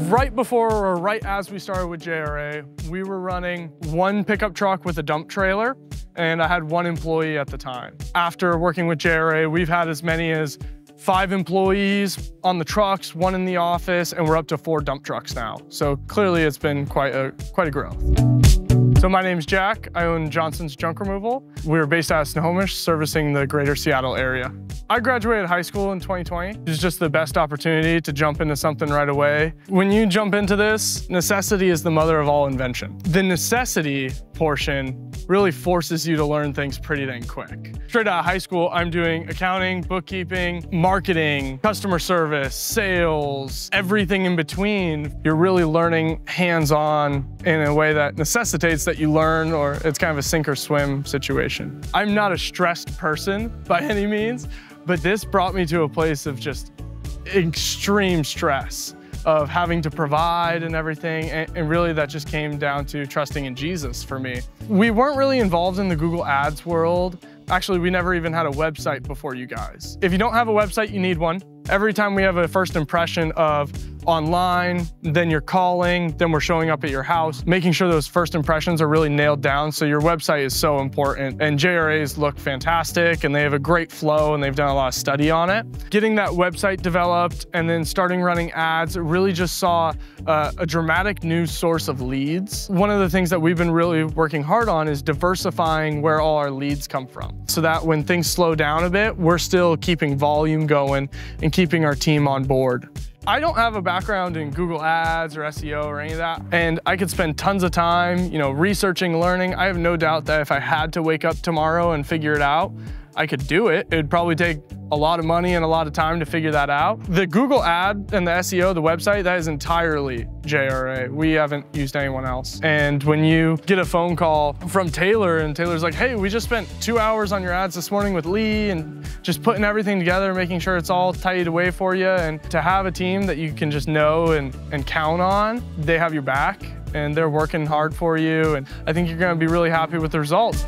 Right before or right as we started with JRA, we were running one pickup truck with a dump trailer, and I had one employee at the time. After working with JRA, we've had as many as 5 employees on the trucks, 1 in the office, and we're up to 4 dump trucks now. So clearly it's been quite a growth. So my name's Jack. I own Johnson's Junk Removal. We're based out of Snohomish, servicing the greater Seattle area. I graduated high school in 2020. It was just the best opportunity to jump into something right away. When you jump into this, necessity is the mother of all invention. The necessity portion really forces you to learn things pretty dang quick. Straight out of high school, I'm doing accounting, bookkeeping, marketing, customer service, sales, everything in between. You're really learning hands-on in a way that necessitates that you learn, or it's kind of a sink or swim situation. I'm not a stressed person by any means, but this brought me to a place of just extreme stress of having to provide and everything, and really that just came down to trusting in Jesus for me. We weren't really involved in the Google Ads world. Actually, we never even had a website before you guys. If you don't have a website, you need one. Every time we have a first impression of online, then you're calling, then we're showing up at your house, making sure those first impressions are really nailed down. So your website is so important, and JRAs look fantastic and they have a great flow and they've done a lot of study on it. Getting that website developed and then starting running ads really just saw a dramatic new source of leads. One of the things that we've been really working hard on is diversifying where all our leads come from, so that when things slow down a bit, we're still keeping volume going and keeping our team on board. I don't have a background in Google Ads or SEO or any of that, and I could spend tons of time, researching, learning. I have no doubt that if I had to wake up tomorrow and figure it out, I could do it. It'd probably take a lot of money and a lot of time to figure that out. The Google ad and the SEO, the website, that is entirely JRA. We haven't used anyone else. And when you get a phone call from Taylor and Taylor's like, hey, we just spent 2 hours on your ads this morning with Lee and just putting everything together, making sure it's all tidied away for you. And to have a team that you can just know and count on, they have your back and they're working hard for you. And I think you're gonna be really happy with the results.